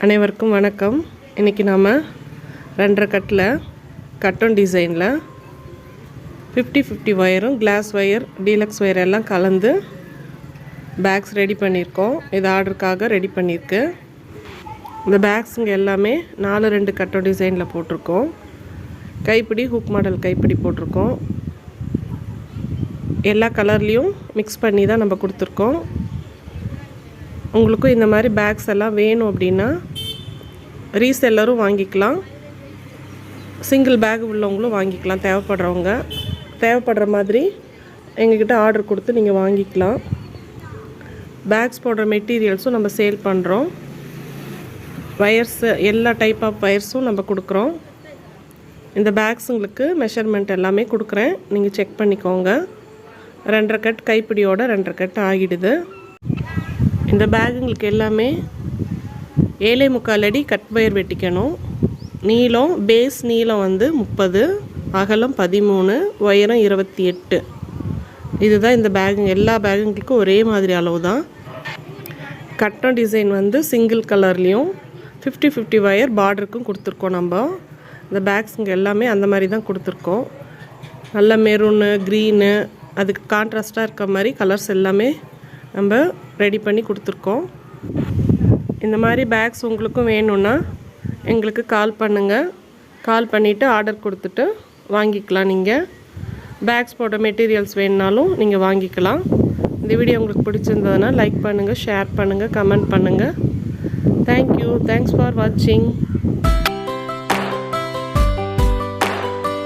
அனைவருக்கும் வணக்கம். இன்றைக்கி நாம் 2.5 கட்டில் கட்டன் டிசைனில் 50-50 ஒயரும் கிளாஸ் ஒயர் டீலக்ஸ் ஒயர் எல்லாம் கலந்து பேக்ஸ் ரெடி பண்ணியிருக்கோம். இது ஆர்டருக்காக ரெடி பண்ணியிருக்கு. இந்த பேக்ஸுங்க எல்லாமே 4-2 கட்டன் டிசைனில் போட்டிருக்கோம். கைப்பிடி ஹூக் மாடல் கைப்பிடி போட்டிருக்கோம். எல்லா கலர்லேயும் மிக்ஸ் பண்ணி தான் நம்ம கொடுத்துருக்கோம். உங்களுக்கும் இந்த மாதிரி பேக்ஸ் எல்லாம் வேணும் அப்படின்னா ரீசெல்லரும் வாங்கிக்கலாம், சிங்கிள் பேக் உள்ளவங்களும் வாங்கிக்கலாம். தேவைப்படுற மாதிரி எங்ககிட்ட ஆர்டர் கொடுத்து நீங்கள் வாங்கிக்கலாம். பேக்ஸ் போடுற மெட்டீரியல்ஸும் நம்ம சேல் பண்ணுறோம். வயர்ஸு எல்லா டைப் ஆஃப் வயர்ஸும் நம்ம கொடுக்குறோம். இந்த பேக்ஸுங்களுக்கு மெஷர்மெண்ட் எல்லாமே கொடுக்குறேன், நீங்கள் செக் பண்ணிக்கோங்க. 2.5 கட் கைப்பிடியோட 2.5 கட் ஆகிடுது. இந்த பேக்குங்களுக்கு எல்லாமே 7.25 அடி கட் ஒயர் வெட்டிக்கணும். நீளம் பேஸ் நீளம் 30, அகலம் 13, உயரம் 28. இதுதான் இந்த பேகுங்க. எல்லா பேகுங்களுக்கும் ஒரே மாதிரி அளவு தான். கட்டன் டிசைன் சிங்கிள் கலர்லேயும் 50-50 ஒயர் பார்டருக்கும் கொடுத்துருக்கோம். நம்ம இந்த பேக்ஸுங்க எல்லாமே அந்த மாதிரி தான் கொடுத்துருக்கோம். நல்ல மெரூனு, க்ரீனு, அதுக்கு கான்ட்ராஸ்டாக இருக்க மாதிரி கலர்ஸ் எல்லாமே நம்ம ரெடி பண்ணி கொடுத்துருக்கோம். இந்த மாதிரி பேக்ஸ் உங்களுக்கும் வேணும்னா எங்களுக்கு கால் பண்ணுங்கள். கால் பண்ணிவிட்டு ஆர்டர் கொடுத்துட்டு வாங்கிக்கலாம். நீங்கள் பேக்ஸ் போட மெட்டீரியல்ஸ் வேணுனாலும் நீங்கள் வாங்கிக்கலாம். இந்த வீடியோ உங்களுக்கு பிடிச்சிருந்ததுன்னா லைக் பண்ணுங்கள், ஷேர் பண்ணுங்கள், கமெண்ட் பண்ணுங்கள். தேங்க்யூ. தேங்க்ஸ் ஃபார் வாட்சிங்.